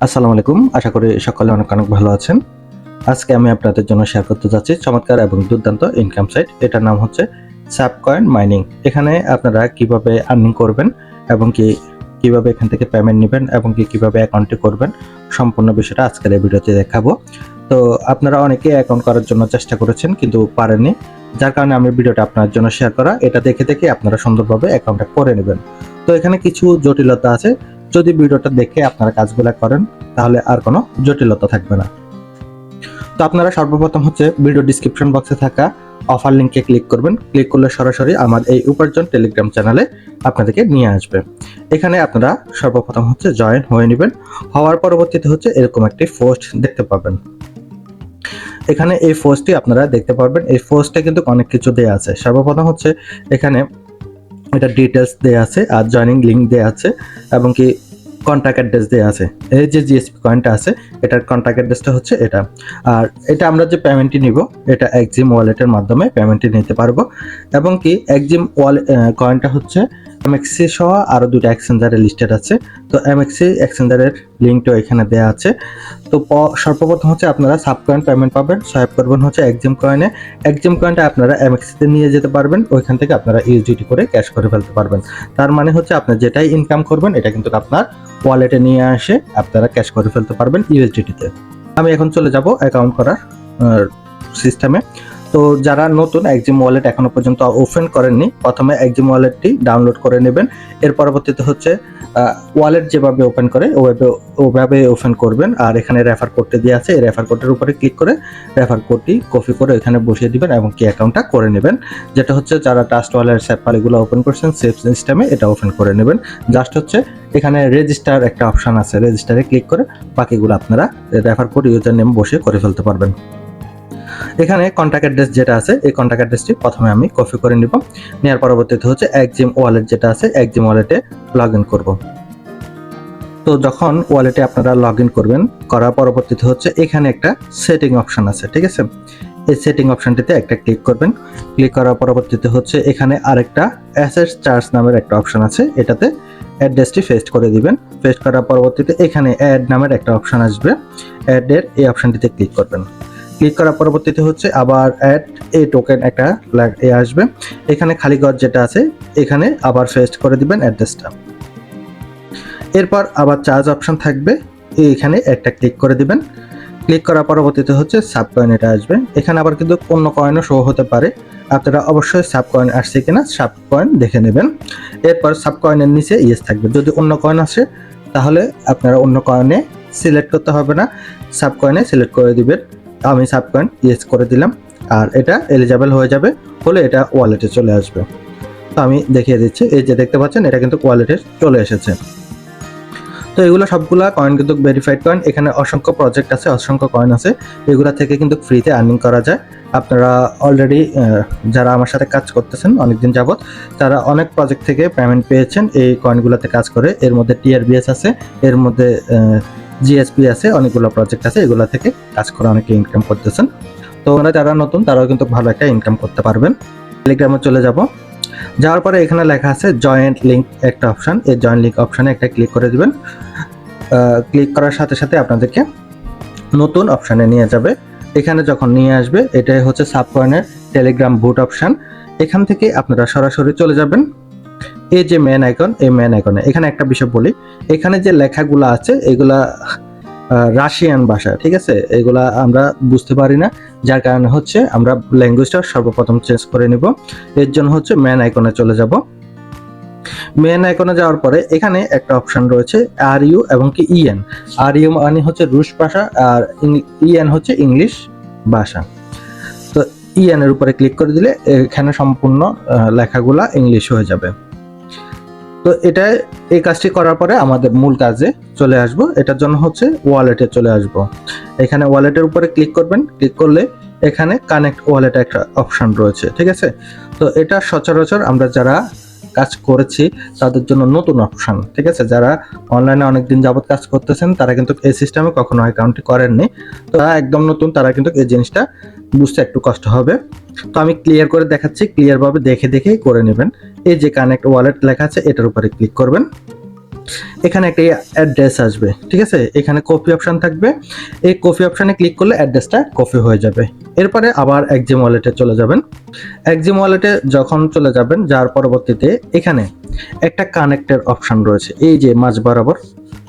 আসসালামু আলাইকুম। আশা করি সকলে অনেক অনেক ভালো আছেন। আজকে আমি আপনাদের জন্য শেয়ার করতে যাচ্ছি চমৎকার এবং দুর্দান্ত ইনকাম সাইট। এটার নাম হচ্ছে সাবকয়েন মাইনিং। এখানে আপনারা কিভাবে আর্নিং করবেন এবং কিভাবে এখান থেকে পেমেন্ট নেবেন এবং কিভাবে অ্যাকাউন্টটি করবেন, সম্পূর্ণ বিষয়টা আজকের এই ভিডিওতে দেখাবো। তো আপনারা অনেকেই অ্যাকাউন্ট করার জন্য চেষ্টা করেছেন কিন্তু পারেননি, যার কারণে আমি ভিডিওটা আপনার জন্য শেয়ার করা। এটা দেখে দেখে আপনারা সুন্দরভাবে অ্যাকাউন্টটা করে নেবেন। তো এখানে কিছু জটিলতা আছে, যদি ভিডিওটা দেখে আপনারা কাজগুলো করেন তাহলে আর কোনো জটিলতা থাকবে না। তো আপনারা সর্বপ্রথম হচ্ছে ভিডিও ডিসক্রিপশন বক্সে থাকা অফার লিংকে ক্লিক করবেন। ক্লিক করলে সরাসরি আমার এই উপার্জন টেলিগ্রাম চ্যানেলে আপনাদেরকে নিয়ে আসবে। এখানে আপনারা সর্বপ্রথম হচ্ছে জয়েন হয়ে নেবেন। হওয়ার পরবর্তীতে হচ্ছে এরকম একটি পোস্ট দেখতে পাবেন। এখানে এই পোস্টটি আপনারা দেখতে পারবেন। এই পোস্টে কিন্তু অনেক কিছু দেওয়া আছে। সর্বপ্রথম হচ্ছে এখানে এটা ডিটেলস দেওয়া আছে আর জয়েনিং লিঙ্ক দেওয়া আছে এবং কন্ট্যাক্ট অ্যাড্রেস দেওয়া আছে। এই যে জিএসপি কয়েনটা আছে এটার কন্ট্যাক্ট অ্যাড্রেসটা হচ্ছে এটা। আর এটা আমরা যে পেমেন্টটি নিব এটা এক্সিম ওয়ালেটের মাধ্যমে পেমেন্টটি নিতে পারবো এবং এক্সিম কয়েনটা হচ্ছে এমএক্সি সহ আরও দুটো এক্সচেঞ্জারের লিস্টেড আছে। তো এমএক্সি এক্সচেঞ্জারের লিঙ্কটাও এখানে দেওয়া আছে। তো সর্বপ্রথম হচ্ছে আপনারা সাবকয়েন পেমেন্ট পাবেন, সোয়াইপ করবেন হচ্ছে এক্সিম কয়েনে। এক্সিম কয়েনটা আপনারা এমএক্সিতে নিয়ে যেতে পারবেন, ওইখান থেকে আপনারা ইউএসডিটি করে ক্যাশ করে ফেলতে পারবেন। তার মানে হচ্ছে আপনি যেটাই ইনকাম করবেন এটা কিন্তু আপনার ওয়ালেটে নিয়ে আসে আপনারা ক্যাশ করে ফেলতে পারবেন ইউএসডিটিতে। আমি এখন চলে যাব অ্যাকাউন্ট করার সিস্টেমে। তো যারা নতুন এক্সিম ওয়ালেট এখনো পর্যন্ত ওপেন করেননি, প্রথমে এক্সিম ওয়ালেটটি ডাউনলোড করে নেবেন। এর পরবর্তীতে হচ্ছে ওয়ালেট যেভাবে ওপেন করে ওভাবে ওপেন করবেন। আর এখানে রেফার কোডটি দেওয়া আছে, এই রেফার কোডের উপরে ক্লিক করে রেফার কোডটি কপি করে এখানে বসিয়ে দিবেন এবং অ্যাকাউন্টটা করে নেবেন। যেটা হচ্ছে যারা ট্রাস্ট ওয়ালেট স্যাপার এগুলো ওপেন করছেন সেফ সিস্টেমে এটা ওপেন করে নেবেন। জাস্ট হচ্ছে এখানে রেজিস্টার একটা অপশন আছে, রেজিস্টারে ক্লিক করে বাকিগুলো আপনারা রেফার কোড ইউজার নেম বসে করে ফেলতে পারবেন। এখানে কন্ট্যাক্ট অ্যাড্রেস যেটা আছে এই কন্ট্যাক্ট অ্যাড্রেসটি প্রথমে আমি কপি করে নিব। নেওয়ার পরবর্তীতে হচ্ছে এক্সিম ওয়ালেট যেটা আছে এক্সিম ওয়ালেটে লগ ইন করবো। তো যখন ওয়ালেটে আপনারা লগ ইন করবেন, করার পরবর্তীতে হচ্ছে এখানে একটা সেটিং অপশন আছে, ঠিক আছে। এই সেটিং অপশনটিতে একটা ক্লিক করবেন। ক্লিক করার পরবর্তীতে হচ্ছে এখানে আরেকটা অ্যাসেট চার্জ নামের একটা অপশন আছে, এটাতে অ্যাড্রেসটি পেস্ট করে দিবেন। পেস্ট করার পরবর্তীতে এখানে অ্যাড নামের একটা অপশন আসবে, অ্যাডের এই অপশনটিতে ক্লিক করবেন। ক্লিক করার পরবর্তীতে হচ্ছে আবার অ্যাড এই টোকেন একটা আসবে। এখানে খালি ঘর যেটা আছে এখানে আবার পেস্ট করে দিবেন অ্যাড্রেসটা। এরপর আবার চার্জ অপশন থাকবে, এখানে একটা ক্লিক করে দিবেন। ক্লিক করার পরবর্তীতে হচ্ছে সাব কয়েন এটা আসবে। এখানে আবার কিন্তু অন্য কয়েনও শো হতে পারে, আপনারা অবশ্যই সাব কয়েন আসছে কিনা সাব কয়েন দেখে নেবেন। এরপর সাব কয়েনের নিচে ইয়েস থাকবে, যদি অন্য কয়েন আসে তাহলে আপনারা অন্য কয়েনে সিলেক্ট করতে হবে না, সাব কয়েনে সিলেক্ট করে দিবেন। আমি সাব কয়েন ইয়েস করে দিলাম আর এটা এলিজিবল হয়ে যাবে, হলে এটা ওয়ালেটে চলে আসবে। তো আমি দেখিয়ে দিচ্ছি, এই যে দেখতে পাচ্ছেন এটা কিন্তু ওয়ালেটে চলে এসেছে। তো এগুলো সবগুলা কয়েন কিন্তু ভেরিফাইড কয়েন। এখানে অসংখ্য প্রজেক্ট আছে, অসংখ্য কয়েন আছে, এগুলা থেকে কিন্তু ফ্রিতে আর্নিং করা যায়। আপনারা অলরেডি যারা আমার সাথে কাজ করতেছেন অনেকদিন যাবত তারা অনেক প্রজেক্ট থেকে পেমেন্ট পেয়েছেন এই কয়েনগুলোতে কাজ করে। এর মধ্যে টিআরবিএস আছে, এর মধ্যে জিএসপি আছে, অনেকগুলো প্রজেক্ট আছে, এগুলো থেকে কাজ করে অনেকে ইনকাম করতেছেন। তো যারা নতুন তারাও কিন্তু ভালো একটা ইনকাম করতে পারবেন। টেলিগ্রামে চলে যাব, যাওয়ার পরে এখানে লেখা আছে জয়েন্ট লিঙ্ক একটা অপশন, এই জয়েন্ট লিঙ্ক অপশানে একটা ক্লিক করে দিবেন। ক্লিক করার সাথে সাথে আপনাদেরকে নতুন অপশানে নিয়ে যাবে। এখানে যখন নিয়ে আসবে এটাই হচ্ছে সাবকয়েনের টেলিগ্রাম বুট অপশান। এখান থেকে আপনারা সরাসরি চলে যাবেন এই যে মেন আইকন, এই মেন আইকনে এখানে একটা বিষয় বলি, এখানে যে লেখাগুলো আছে এগুলা রাশিয়ান ভাষা, ঠিক আছে, এগুলা আমরা বুঝতে পারি না, যার কারণে হচ্ছে আমরা ল্যাঙ্গুয়েজটা সর্বপ্রথম চেঞ্জ করে নিব। এর জন্য হচ্ছে মেন আইকনে চলে যাব। মেন আইকনে যাওয়ার পরে এখানে একটা অপশন রয়েছে আর ইউ এবং ইএন। আর ইউ মানে হচ্ছে রুশ ভাষা আর ইএন হচ্ছে ইংলিশ ভাষা। তো ইএন এর উপরে ক্লিক করে দিলে এখানে সম্পূর্ণ লেখাগুলা ইংলিশ হয়ে যাবে। তো এটা এই কাজটি করার পরে আমাদের মূল কাজে চলে আসব। এটার জন্য হচ্ছে ওয়ালেটে চলে আসব। এখানে ওয়ালেটের উপরে ক্লিক করবেন, ক্লিক করলে এখানে কানেক্ট ওয়ালেট একটা অপশন রয়েছে, ঠিক আছে। তো এটা সচরাচর আমরা যারা কাজ করেছি তাদের জন্য নতুন অপশন, ঠিক আছে। যারা অনলাইনে অনেকদিন যাবত কাজ করতেছেন তারা কিন্তু এই সিস্টেমে কখনো অ্যাকাউন্টটি করেননি, তো যারা একদম নতুন তারা কিন্তু এই জিনিসটা বুঝতে একটু কষ্ট হবে। তো আমি ক্লিয়ার করে দেখাচ্ছি, ক্লিয়ারভাবে দেখে দেখেই করে নেবেন। এই যে কানেক্ট ওয়ালেট লেখা আছে এটার উপরে ক্লিক করবেন। এখানে একটা অ্যাড্রেস আসবে, ঠিক আছে, এখানে কপি অপশন থাকবে, এই কপি অপশনে ক্লিক করলে অ্যাড্রেসটা কপি হয়ে যাবে। এরপরে আবার এক্সিম ওয়ালেটে চলে যাবেন। এক্সিম ওয়ালেটে যখন চলে যাবেন, যার পরবর্তীতে এখানে একটা কানেক্টের অপশন রয়েছে, এই যে মাঝ বরাবর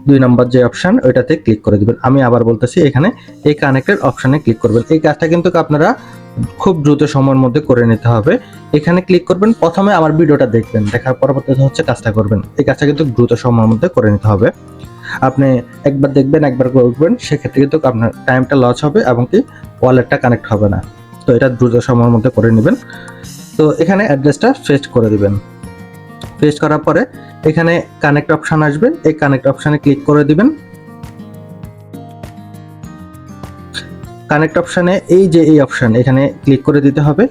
2 নম্বর যে অপশন, ওইটাতে ক্লিক করে দিবেন। আমি আবার বলতেছি, এখানে এই কানেক্টের অপশনে ক্লিক করবেন। এই কাজটা কিন্তু আপনারা খুব দ্রুত সময়ের মধ্যে করে নিতে হবে। এখানে ক্লিক করবেন, প্রথমে আমার ভিডিওটা দেখবেন, দেখার পরবর্তীতে হচ্ছে কাজটা করবেন। এই কাজটা কিন্তু দ্রুত সময়ের মধ্যে করে নিতে হবে। আপনি একবার দেখবেন, একবার করবেন, সেক্ষেত্রে কিন্তু আপনার টাইমটা লস হবে এবং কি ওয়ালেটটা কানেক্ট হবে না। তো এটা দ্রুত সময়ের মধ্যে করে নেবেন। তো এখানে অ্যাড্রেসটা ফেস্ট করে দিবেন। পেস্ট করার পরে এখানে কানেক্ট অপশন আসবে, এই কানেক্ট অপশনে ক্লিক করে দিবেন। কানেক্ট অপশনে এই যে এই অপশন, এখানে ক্লিক করে দিতে হবে।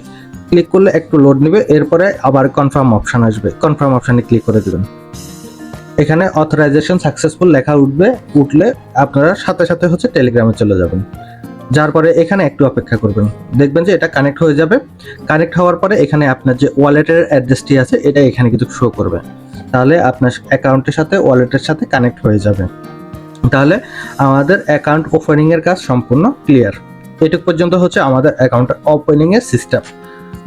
ক্লিক করলে একটু লোড নেবে, এরপরে আবার কনফার্ম অপশন আসবে, কনফার্ম অপশনে ক্লিক করে দিবেন। এখানে অথরাইজেশন সাকসেসফুল লেখা উঠলে আপনারা সাথে সাথে হচ্ছে টেলিগ্রামে চলে যাবেন। যার পরে এখানে একটু অপেক্ষা করবেন, দেখবেন যে এটা কানেক্ট হয়ে যাবে। কানেক্ট হওয়ার পরে এখানে আপনার যে ওয়ালেটের অ্যাড্রেসটি আছে, এটা এখানে কিন্তু শো করবে। তাহলে আপনার অ্যাকাউন্টের সাথে ওয়ালেটের সাথে কানেক্ট হয়ে যাবে। তাহলে আমাদের অ্যাকাউন্ট ওপেনিং এর কাজ সম্পূর্ণ ক্লিয়ার। এটুক পর্যন্ত হচ্ছে আমাদের অ্যাকাউন্ট ওপেনিং এর সিস্টেম।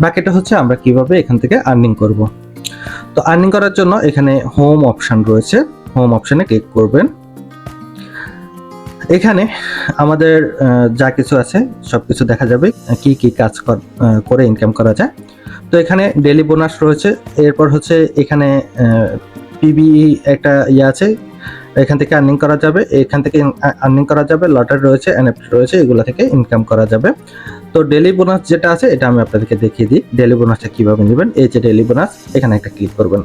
বাকিটা হচ্ছে আমরা কিভাবে এখান থেকে আর্নিং করব। তো আর্নিং করার জন্য এখানে হোম অপশন রয়েছে, হোম অপশনে ক্লিক করবেন। এখানে আমাদের যা কিছু আছে সবকিছু দেখা যাবে, কি কি কাজ করে ইনকাম করা যায়। তো এখানে ডেইলি বোনাস রয়েছে, এরপর হচ্ছে এখানে পিবিই একটা আছে, এখান থেকে আর্নিং করা যাবে, এখান থেকে আর্নিং করা যাবে, লটারি রয়েছে, এনএফটি রয়েছে, এগুলো থেকে ইনকাম করা যাবে। তো ডেইলি বোনাস যেটা আছে এটা আমি আপনাদেরকে দেখিয়ে দিই, ডেইলি বোনাসটা কিভাবে নেবেন। এই যে ডেইলি বোনাস, এখানে একটা ক্লিক করবেন।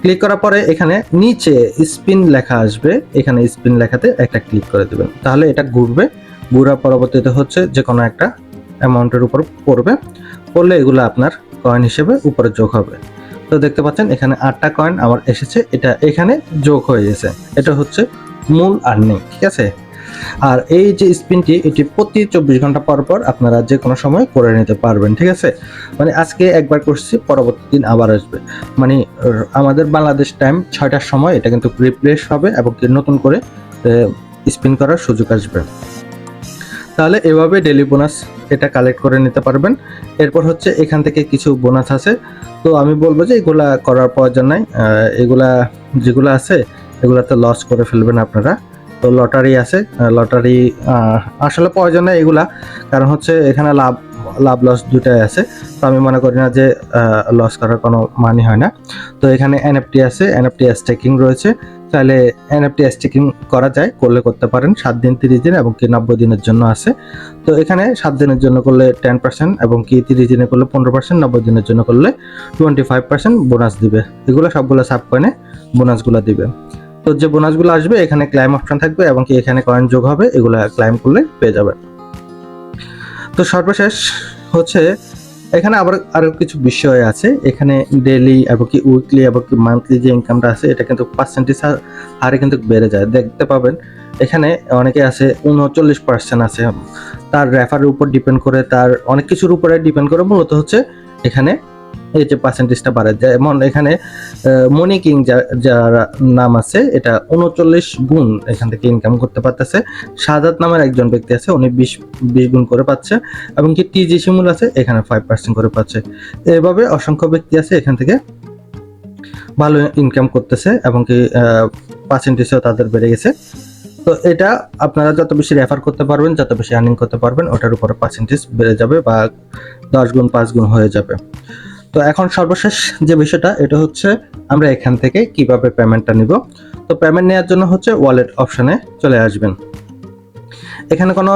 ক্লিক করার পরে এখানে নিচে স্পিন লেখা আসবে, এখানে স্পিন লেখাতে একটা ক্লিক করে দেবেন। তাহলে এটা ঘুরবে, ঘুরার পরবর্তীতে হচ্ছে যে কোনো একটা অ্যামাউন্টের উপর পড়বে, পড়লে এগুলো আপনার কয়েন হিসেবে উপরে যোগ হবে। তো দেখতে পাচ্ছেন এখানে 8টা কয়েন আমার এসেছে, এটা এখানে যোগ হয়ে গেছে। এটা হচ্ছে মূল আর্নিং, ঠিক আছে। আর এই যে স্পিনটি, এটি প্রতি 24 ঘন্টা পর পর আপনারা যে কোনো সময় করে নিতে পারবেন, ঠিক আছে। মানে আজকে একবার করছি, পরবর্তী দিন আবার আসবে। মানে আমাদের বাংলাদেশ টাইম 6টার সময় এটা কিন্তু রিফ্রেশ হবে এবং নতুন করে স্পিন করার সুযোগ আসবে। তাহলে এভাবে ডেইলি বোনাস এটা কালেক্ট করে নিতে পারবেন। এরপর হচ্ছে এখান থেকে কিছু বোনাস আছে, তো আমি বলবো যে এগুলা করার প্রয়োজন নাই। এগুলা যেগুলো আছে এগুলাতে লস করে ফেলবেন আপনারা। তো লটারি আছে, লটারি আসলে প্রয়োজন নেই এগুলা, কারণ হচ্ছে এখানে লাভ লস দুটাই আছে। তো আমি মনে করি না যে লস করার কোনো মানে হয় না। তো এখানে এনএফটি আছে, এনএফটি স্টেকিং রয়েছে, তাহলে এনএফটি স্টেকিং করা যায়, করলে করতে পারেন। 7 দিন, 30 দিন এবং কি 90 দিনের জন্য আছে। তো এখানে 7 দিনের জন্য করলে 10% এবং কি 30 দিনে করলে 15%, 90 দিনের জন্য করলে 25% বোনাস দিবে। এগুলো সবগুলো সাব কয়েনে বোনাসগুলো দিবে। তো যে বোনাসগুলো আসবে এখানে ক্লাইম অপশন থাকবে এবং কি এখানে কয়েন যোগ হবে, এগুলো ক্লাইম করলে পেয়ে যাবেন। তো সর্বশেষ হচ্ছে এখানে আবার আরো কিছু বিষয় আছে, এখানে ডেইলি এবং কি উইকলি এবং কি মান্থলি যে ইনকামটা আছে এটা কিন্তু পার্সেন্টেজ হারে কিন্তু বেড়ে যায়। দেখতে পাবেন এখানে অনেকে আছে 39% আছে, তার রেফারের উপর ডিপেন্ড করে, তার অনেক কিছুর উপরে ডিপেন্ড করে মূলত হচ্ছে এখানে এই যে পার্সেন্টেজটা বাড়ে। যেমন এখানে মনি কিং যার নাম আছে, এটা 39 গুণ এখান থেকে ইনকাম করতে পারতেছে। সাদাত নামের একজন ব্যক্তি আছে, উনি 20 গুণ করে পাচ্ছে এবং কি টিজি শিমুল আছে, এখানে 5% করে পাচ্ছে। এভাবে অসংখ্য ব্যক্তি আছে এখান থেকে ভালো ইনকাম করতেছে এবং কি পার্সেন্টেজও তাদের বেড়ে গেছে। তো এটা আপনারা যত বেশি রেফার করতে পারবেন, যত বেশি আর্নিং করতে পারবেন, ওটার উপরে পার্সেন্টেজ বেড়ে যাবে বা 10 গুণ 5 গুণ হয়ে যাবে। তো এখন সর্বশেষ যে বিষয়টা, এটা হচ্ছে আমরা এখান থেকে কিভাবে পেমেন্টটা নিব। তো পেমেন্ট নেওয়ার জন্য হচ্ছে ওয়ালেট অপশনে চলে আসবেন। এখানে কোনো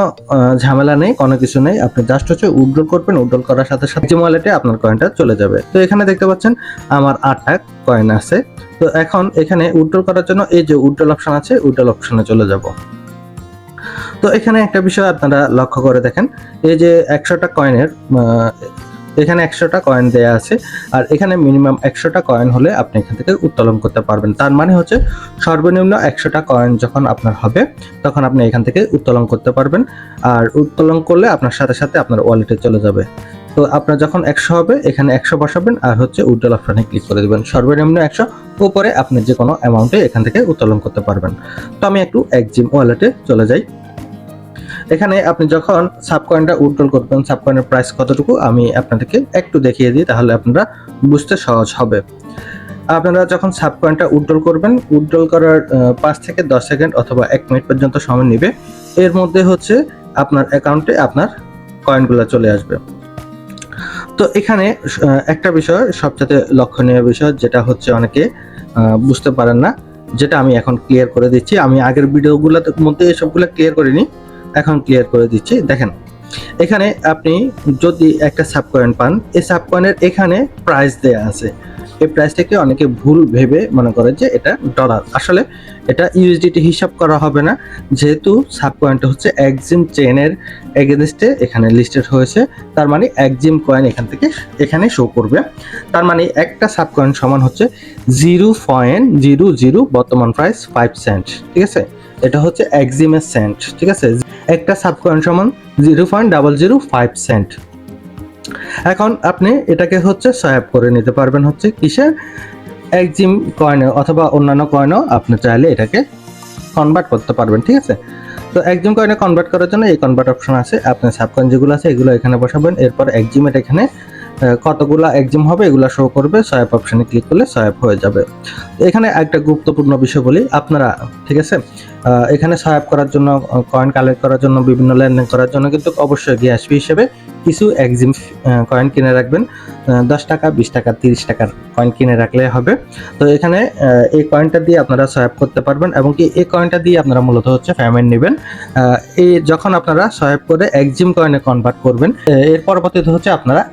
ঝামেলা নেই, কোনো কিছু নেই, আপনি জাস্ট হচ্ছে উইথড্রল করবেন, উইথড্রল করার সাথে সাথে যে ওয়ালেটে আপনার কয়েনটা চলে যাবে। তো এখানে দেখতে পাচ্ছেন আমার 8টা কয়েন আছে। তো এখন এখানে উইথড্রল করার জন্য এই যে উইথড্রল অপশন আছে, উইথড্রল অপশনে চলে যাব। তো এখানে একটা বিষয় আপনারা লক্ষ্য করে দেখেন, এই যে 100টা কয়েনের এখানে 100টা কয়েন দেয়া আছে, আর এখানে মিনিমাম 100টা কয়েন হলে আপনি এখান থেকে উত্তোলন করতে পারবেন। তার মানে হচ্ছে সর্বনিম্ন 100টা কয়েন যখন আপনার হবে তখন আপনি এখান থেকে উত্তোলন করতে পারবেন, আর উত্তোলন করলে আপনার সাথে সাথে আপনার ওয়ালেটে চলে যাবে। তো আপনার যখন 100 হবে এখানে 100 বসাবেন আর হচ্ছে উইথড্রল অপশনে ক্লিক করে দিবেন। সর্বনিম্ন 100, উপরে আপনি যে কোনো অ্যামাউন্টে এখান থেকে উত্তোলন করতে পারবেন। তো আমি একটু এক্সিম ওয়ালেটে চলে যাই। এখানে আপনি যখন সাবকয়েনটা উইথড্রল করবেন, সাবকয়েনের প্রাইস কতটুকু আমি আপনাদেরকে একটু দেখিয়ে দিই, তাহলে আপনারা বুঝতে সহজ হবে। আপনারা যখন সাবকয়েনটা উইথড্রল করবেন, উইথড্রল করার 5 থেকে 10 সেকেন্ড অথবা 1 মিনিট পর্যন্ত সময় নেবে। এর মধ্যে হচ্ছে আপনার অ্যাকাউন্টে আপনার কয়েনগুলো চলে আসবে। তো এখানে একটা বিষয় সবচেয়ে লক্ষণীয় বিষয়, যেটা হচ্ছে অনেকে বুঝতে পারেন না, যেটা আমি এখন ক্লিয়ার করে দিচ্ছি। আমি আগের ভিডিওগুলোর মধ্যে এসবগুলো ক্লিয়ার করিনি, এখন ক্লিয়ার করে দিচ্ছি। দেখেন, এখানে আপনি যদি একটা সাবকয়েন পান, এই সাবকয়েনের এখানে প্রাইস দেয়া আছে। এই প্রাইসটাকে অনেকে ভুল ভেবে মনে করে যে এটা ডলার। আসলে এটা ইউএসডিটি হিসাব করা হবে না, যেহেতু সাবকয়েনটা হচ্ছে এক্সিম চেইনের এগেনস্টে এখানে লিস্টেড হয়েছে। তার মানে এক্সিম কয়েন এখান থেকে এখানে শো করবে। তার মানে একটা সাবকয়েন সমান হচ্ছে 0.00, বর্তমান প্রাইস 5 সেন্ট। ঠিক আছে, এটা হচ্ছে এক্সিমের সেন্ট। ঠিক আছে, একটা সাবকয়েন সমান 0.005 সেন্ট। এখন আপনি এটাকে হচ্ছে সোয়াপ করে নিতে পারবেন হচ্ছে কিসে, এক্সিম কয়েনে অথবা অন্যান্য কয়েনও আপনি চাইলে এটাকে কনভার্ট করতে পারবেন। ঠিক আছে, তো এক্সিম কয়েনে কনভার্ট করার জন্য এই কনভার্ট অপশন আছে। আপনার সাবকয়েন যেগুলো আছে এগুলো এখানে বসাবেন, এরপর এক্সিমের এখানে কতগুলা এক্সিম হবে এগুলো শো করবে, সোয়াপ অপশনে ক্লিক করলে সোয়াপ হয়ে যাবে। এখানে একটা গুরুত্বপূর্ণ বিষয় বলি, আপনারা ঠিক আছে এখানে সোয়াপ করার জন্য, কয়েন কালেক্ট করার জন্য, বিভিন্ন লেনদেন করার জন্য কিন্তু অবশ্যই গ্যাস ফি হিসেবে কিছু এক্সিম কয়েন কিনে রাখবেন। 10 টাকা, 20 টাকা, 30 টাকার কয়েন কিনে রাখলে হবে। তো এখানে এই কয়েনটা দিয়ে আপনারা সোয়াপ করতে পারবেন, এবং কি এই কয়েনটা দিয়ে আপনারা মূলত হচ্ছে পেমেন্ট নেবেন। এই যখন আপনারা সোয়াপ করে এক্সিম কয়েনে কনভার্ট করবেন, এর পরবর্তীতে হচ্ছে আপনারা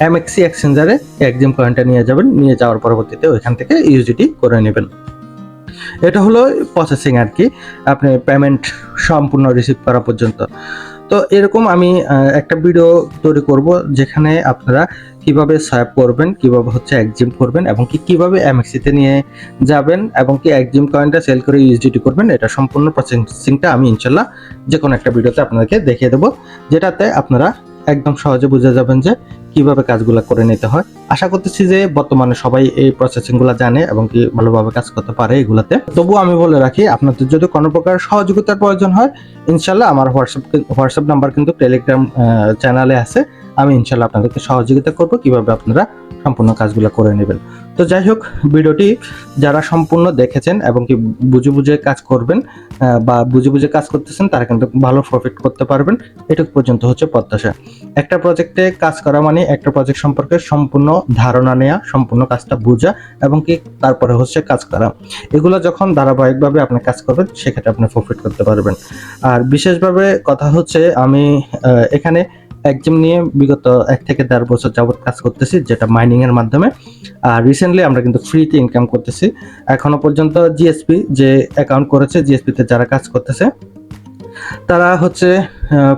এমএক্সি এক্সচেঞ্জারে এক্সিম কয়েনটা নিয়ে যাবেন, নিয়ে যাওয়ার পরবর্তীতে ওইখান থেকে ইউএসডিটি করে নেবেন। এটা হলো প্রসেসিং আর কি, আপনি পেমেন্ট সম্পূর্ণ রিসিভ করা পর্যন্ত। তো এরকম আমি একটা ভিডিও তৈরি করব, যেখানে আপনারা কিভাবে সোয়াপ করবেন, কিভাবে হচ্ছে এক্সিম করবেন, এবং কিভাবে এমএক্সিতে নিয়ে যাবেন, এবং কি এক্সিম কয়েনটা সেল করে ইউএসডিটি করবেন, এটা সম্পূর্ণ প্রসেসিংটা আমি ইনশাল্লাহ যে কোনো একটা ভিডিওতে আপনাদেরকে দেখিয়ে দেবো, যেটাতে আপনারা একদম সহজে বুঝে যাবেন যে কিভাবে কাজগুলো করে নিতে হয়। আশা করতেছি যে বর্তমানে সবাই এই প্রসেসিংগুলো জানে এবং কি ভালোভাবে কাজ করতে পারে এগুলাতে। তবুও আমি বলে রাখি, আপনাদের যদি কোনো প্রকার সহযোগিতার প্রয়োজন হয়, ইনশাল্লাহ আমার হোয়াটসঅ্যাপ নাম্বার কিন্তু টেলিগ্রাম চ্যানেলে আছে। আমি ইনশাল্লাহ আপনাদেরকে সহযোগিতা করব কিভাবে আপনারা সম্পূর্ণ কাজগুলো করে নেবেন। তো যাই হোক, ভিডিওটি যারা সম্পূর্ণ দেখেছেন এবং কি বুঝে বুঝে কাজ করবেন বা বুঝে বুঝে কাজ করতেছেন, তারা কিন্তু ভালো প্রফিট করতে পারবেন। এটুকু পর্যন্ত হচ্ছে প্রত্যাশা। একটা প্রজেক্টে কাজ করা মানে একটা প্রজেক্ট সম্পর্কে সম্পূর্ণ ধারণা নেওয়া, সম্পূর্ণ কাজটা বোঝা, এবং কি তারপরে হচ্ছে কাজ করা। এগুলো যখন ধারাবাহিকভাবে আপনি কাজ করবেন, সেক্ষেত্রে আপনি প্রফিট করতে পারবেন। আর বিশেষভাবে কথা হচ্ছে, আমি এখানে এক্সিম নিয়ে বিগত 1 থেকে 1.5 বছর যাবত কাজ করতেছি, যেটা মাইনিং এর মাধ্যমে। আর রিসেন্টলি আমরা কিন্তু ফ্রিতে ইনকাম করতেছি। এখনো পর্যন্ত জিএসপি যে অ্যাকাউন্ট করেছে, জিএসপি তে যারা কাজ করতেছে, তারা হচ্ছে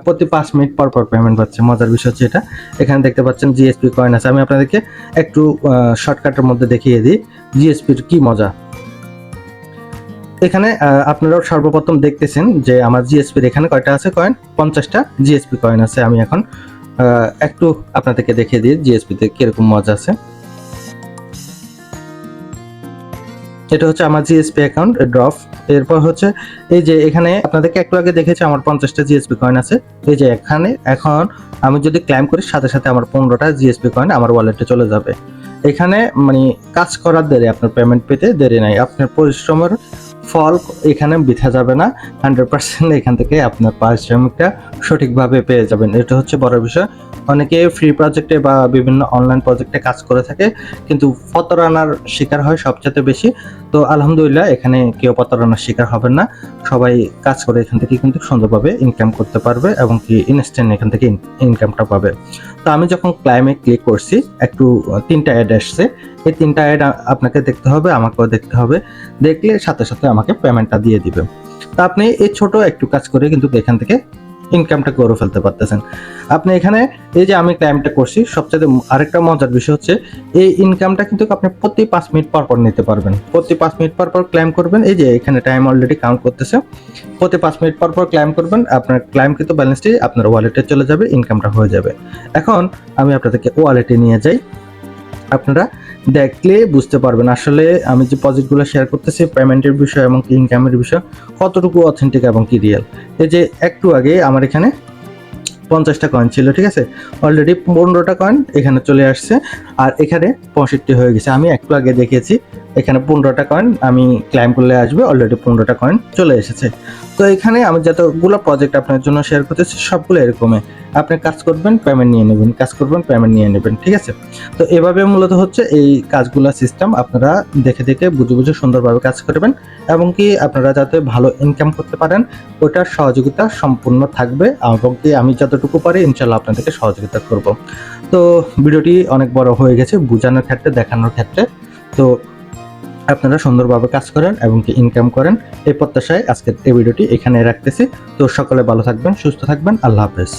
প্রতি 5 মিনিট পর পর পেমেন্ট পাচ্ছে। মজার বিষয় হচ্ছে এটা, এখানে দেখতে পাচ্ছেন জিএসপি কয়েন আছে। আমি আপনাদেরকে একটু শর্টকাটের মধ্যে দেখিয়ে দিই জিএসপির কি মজা। এখানে আপনারাও সর্বপ্রথম দেখতেছেন যে আমার জিএসপির এখানে কয়টা আছে কয়েন, 50টা জিএসপি কয়েন আছে। আমি এখন একটু আপনাদেরকে দেখিয়ে দিই জিএসপিতে কিরকম মজা আছে। এটা হচ্ছে আমার জিএসপি অ্যাকাউন্ট ড্রপ। এরপর হচ্ছে এই যে এখানে আপনাদেরকে একটু আগে দেখেছি আমার 50টা জিএসপি কয়েন আছে। এই যে এখানে এখন আমি যদি ক্লেম করি, সাথে সাথে আমার 15টা জিএসপি কয়েন আমার ওয়ালেটে চলে যাবে। এখানে মানে কাজ করার দেরি, আপনার পেমেন্ট পেতে দেরি নাই। আপনার পরিশ্রমের ফল এখানে বৃথা যাবে না, 100% এখান থেকে আপনার পারিশ্রমিকটা সঠিকভাবে পেয়ে যাবেন। এটা হচ্ছে বড় বিষয়। অনেকে ফ্রি প্রজেক্টে বা বিভিন্ন অনলাইন প্রজেক্টে কাজ করে থাকে, কিন্তু প্রতারণার শিকার হয় সবচেয়ে বেশি। তো আলহামদুলিল্লাহ এখানে কেউ প্রতারণার শিকার হবেন না, সবাই কাজ করে এখান থেকে কিন্তু সুন্দরভাবে ইনকাম করতে পারবে, এবং কি ইনস্ট্যান্ট এখান থেকে ইনকামটা পাবে। তো আমি যখন ক্লাইমে ক্লিক করছি, একটু 3টা অ্যাড আসছে। এই 3টা অ্যাড আপনাকে দেখতে হবে, আমাকেও দেখতে হবে। দেখলে সাথে সাথে আমাকে পেমেন্টটা দিয়ে দিবে। তো আপনি এই ছোট একটু কাজ করে কিন্তু এখান থেকে ইনকামটা করে ফেলতে পারতেছেন। আপনি এখানে এই যে আমি ক্লাইমটা করছি, সবচেয়ে আরেকটা মজার বিষয় হচ্ছে এই ইনকামটা কিন্তু আপনি প্রতি 5 মিনিট পর পর নিতে পারবেন। প্রতি 5 মিনিট পর পর ক্লাইম করবেন, এই যে এখানে টাইম অলরেডি কাউন্ট করতেছে। প্রতি 5 মিনিট পর পর ক্লাইম করবেন, আপনার ক্লাইমকৃত ব্যালেন্সটি আপনার ওয়ালেটে চলে যাবে, ইনকামটা হয়ে যাবে। এখন আমি আপনাদেরকে ওয়ালেটে নিয়ে যাই, আপনারা দেখলে বুঝতে পারবেন আসলে আমি যে প্রজেক্টগুলো শেয়ার করতেছি পেমেন্টের বিষয় এবং ইনকামের বিষয় কতটুকু অথেন্টিক এবং কি রিয়েল। এই যে একটু আগে আমার এখানে 50টা কয়েন ছিল, ঠিক আছে, অলরেডি 15টা কয়েন এখানে চলে আসছে, আর এখানে 65 হয়ে গেছে। আমি একটু আগে দেখেছি এখানে 15টা কয়েন আমি ক্লাইম করলে আসবে, অলরেডি 15টা কয়েন চলে এসেছে। তো এখানে আমি যতগুলো প্রজেক্ট আপনার জন্য শেয়ার করতেছি সবগুলো এরকমই, আপনি কাজ করবেন পেমেন্ট নিয়ে নেবেন, কাজ করবেন পেমেন্ট নিয়ে নেবেন, ঠিক আছে। তো এভাবে মূলত হচ্ছে এই কাজগুলো সিস্টেম, আপনারা দেখে দেখে বুঝে বুঝে সুন্দরভাবে কাজ করবেন এবং কি আপনারা যাতে ভালো ইনকাম করতে পারেন ওটার সহযোগিতা সম্পূর্ণ থাকবে, এবং কি আমি যতটুকু পারি ইনশাল্লাহ আপনাদেরকে সহযোগিতা করব। তো ভিডিওটি অনেক বড় হয়ে গেছে বোঝানোর ক্ষেত্রে, দেখানোর ক্ষেত্রে। তো আপনারা সুন্দরভাবে কাজ করেন এবং কি ইনকাম করেন এই প্রত্যাশায় আজকের এই ভিডিওটি এখানে রাখতেছি। তো সকলে ভালো থাকবেন, সুস্থ থাকবেন, আল্লাহ হাফেজ।